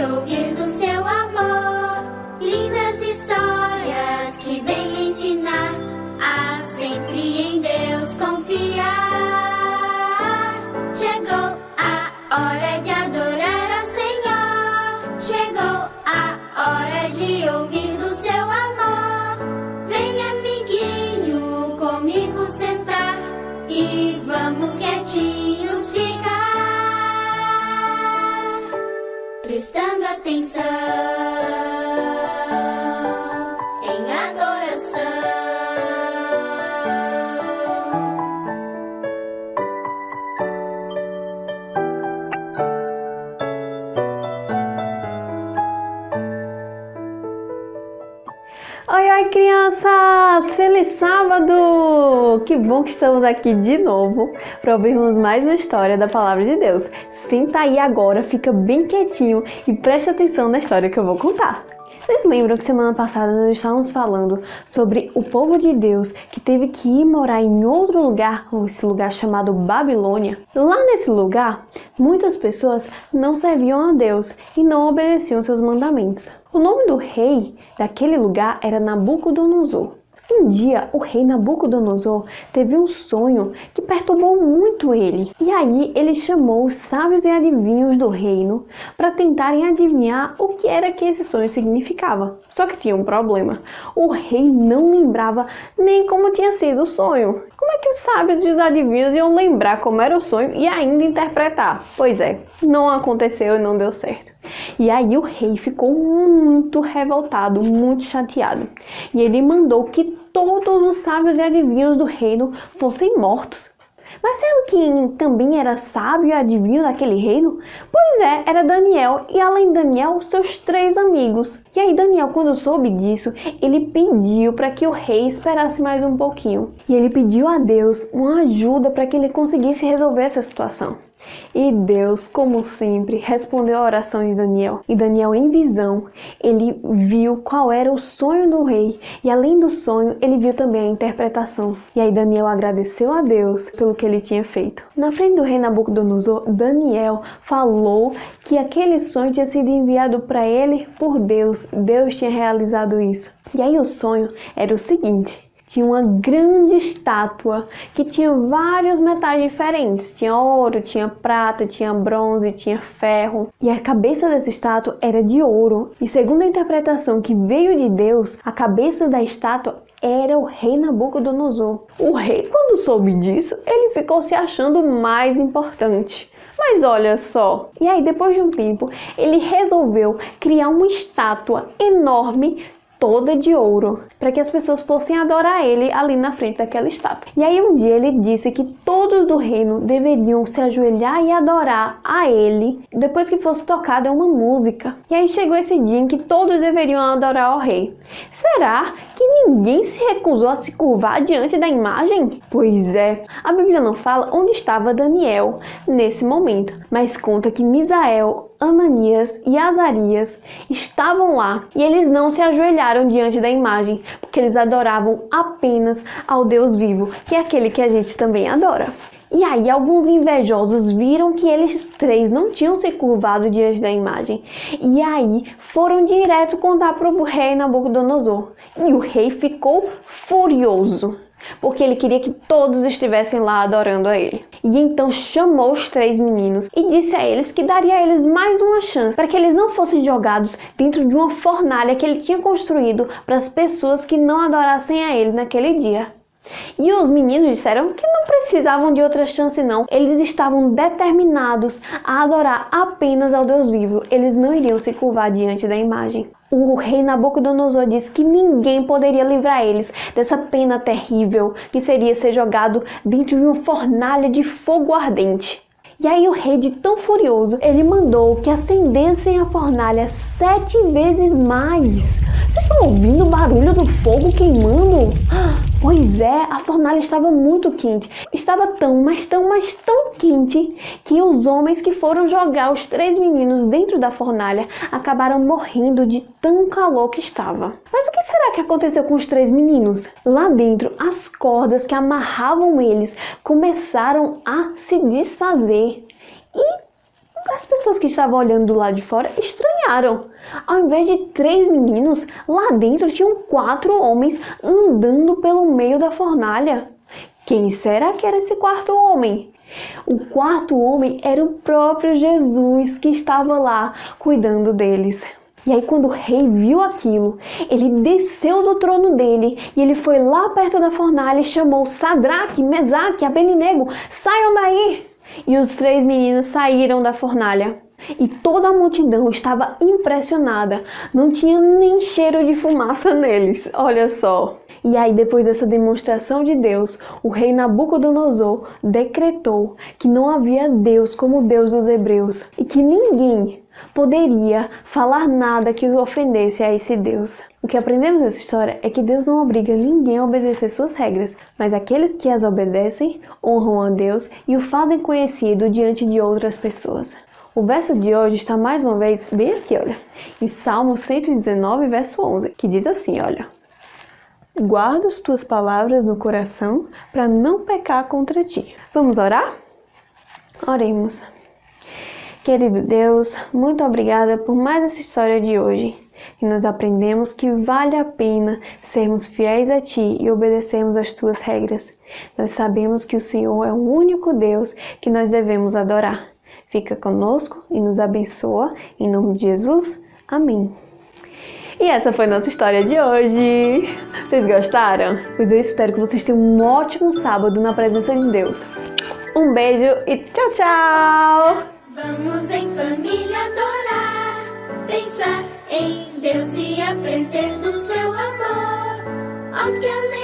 ouvir do seu amor. Lindas histórias que vêm me ensinar a sempre em Deus confiar. Chegou a hora de adorar ao Senhor. Chegou a hora de ouvir do seu amor. Vem, amiguinho, comigo sentar e vamos quietinhos ficar, prestando atenção em adoração. Oi, crianças! Feliz sábado! Que bom que estamos aqui de novo para ouvirmos mais uma história da Palavra de Deus. Senta aí agora, fica bem quietinho e preste atenção na história que eu vou contar. Vocês lembram que semana passada nós estávamos falando sobre o povo de Deus que teve que ir morar em outro lugar, esse lugar chamado Babilônia? Lá nesse lugar, muitas pessoas não serviam a Deus e não obedeciam seus mandamentos. O nome do rei daquele lugar era Nabucodonosor. Um dia, o rei Nabucodonosor teve um sonho que perturbou muito ele. E aí, ele chamou os sábios e adivinhos do reino para tentarem adivinhar o que era que esse sonho significava. Só que tinha um problema. O rei não lembrava nem como tinha sido o sonho. Como é que os sábios e os adivinhos iam lembrar como era o sonho e ainda interpretar? Pois é, não aconteceu e não deu certo. E aí o rei ficou muito revoltado, muito chateado. E ele mandou que todos os sábios e adivinhos do reino fossem mortos. Mas sabe quem também era sábio e adivinho daquele reino? Pois é, era Daniel e além de Daniel, seus 3 amigos. E aí Daniel, quando soube disso, ele pediu para que o rei esperasse mais um pouquinho. E ele pediu a Deus uma ajuda para que ele conseguisse resolver essa situação. E Deus, como sempre, respondeu a oração de Daniel. E Daniel, em visão, ele viu qual era o sonho do rei. E além do sonho, ele viu também a interpretação. E aí Daniel agradeceu a Deus pelo que ele tinha feito. Na frente do rei Nabucodonosor, Daniel falou que aquele sonho tinha sido enviado para ele por Deus. Deus tinha realizado isso. E aí o sonho era o seguinte: tinha uma grande estátua que tinha vários metais diferentes. Tinha ouro, tinha prata, tinha bronze, tinha ferro. E a cabeça dessa estátua era de ouro. E segundo a interpretação que veio de Deus, a cabeça da estátua era o rei Nabucodonosor. O rei, quando soube disso, ele ficou se achando mais importante. Mas olha só, e aí depois de um tempo, ele resolveu criar uma estátua enorme, toda de ouro, para que as pessoas fossem adorar ele ali na frente daquela estátua. E aí um dia ele disse que todos do reino deveriam se ajoelhar e adorar a ele depois que fosse tocada uma música. E aí chegou esse dia em que todos deveriam adorar ao rei. Será que ninguém se recusou a se curvar diante da imagem? Pois é, a Bíblia não fala onde estava Daniel nesse momento, mas conta que Misael, Ananias e Azarias estavam lá e eles não se ajoelharam diante da imagem, porque eles adoravam apenas ao Deus vivo, que é aquele que a gente também adora. E aí alguns invejosos viram que eles 3 não tinham se curvado diante da imagem. E aí foram direto contar para o rei Nabucodonosor. E o rei ficou furioso, porque ele queria que todos estivessem lá adorando a ele. E então chamou os 3 meninos e disse a eles que daria a eles mais uma chance para que eles não fossem jogados dentro de uma fornalha que ele tinha construído para as pessoas que não adorassem a ele naquele dia. E os meninos disseram que não precisavam de outra chance não. Eles estavam determinados a adorar apenas ao Deus vivo. Eles não iriam se curvar diante da imagem. O rei Nabucodonosor disse que ninguém poderia livrar eles dessa pena terrível, que seria ser jogado dentro de uma fornalha de fogo ardente. E aí o rei, de tão furioso, ele mandou que acendessem a fornalha 7 vezes mais. Vocês estão ouvindo o barulho do fogo queimando? Pois é, a fornalha estava muito quente. Estava tão quente que os homens que foram jogar os 3 meninos dentro da fornalha acabaram morrendo de tão calor que estava. Mas o que será que aconteceu com os 3 meninos? Lá dentro, as cordas que amarravam eles começaram a se desfazer. E As pessoas que estavam olhando do lado de fora estranharam. Ao invés de 3 meninos, lá dentro tinham 4 homens andando pelo meio da fornalha. Quem será que era esse 4º homem? O 4º homem era o próprio Jesus que estava lá cuidando deles. E aí quando o rei viu aquilo, ele desceu do trono dele e ele foi lá perto da fornalha e chamou Sadraque, Mesaque, Abednego, saiam daí! E os 3 meninos saíram da fornalha. E toda a multidão estava impressionada, não tinha nem cheiro de fumaça neles, olha só. E aí, depois dessa demonstração de Deus, o rei Nabucodonosor decretou que não havia Deus como o Deus dos hebreus e que ninguém poderia falar nada que ofendesse a esse Deus. O que aprendemos nessa história é que Deus não obriga ninguém a obedecer suas regras, mas aqueles que as obedecem honram a Deus e o fazem conhecido diante de outras pessoas. O verso de hoje está mais uma vez bem aqui, olha, em Salmo 119, verso 11, que diz assim, olha: guarda as tuas palavras no coração para não pecar contra ti. Vamos orar? Oremos. Querido Deus, muito obrigada por mais essa história de hoje. E nós aprendemos que vale a pena sermos fiéis a Ti e obedecermos às Tuas regras. Nós sabemos que o Senhor é o único Deus que nós devemos adorar. Fica conosco e nos abençoa. Em nome de Jesus, amém. E essa foi nossa história de hoje. Vocês gostaram? Pois eu espero que vocês tenham um ótimo sábado na presença de Deus. Um beijo e tchau, tchau! Vamos em família adorar, pensar em Deus e aprender do seu amor. Oh, que alegria!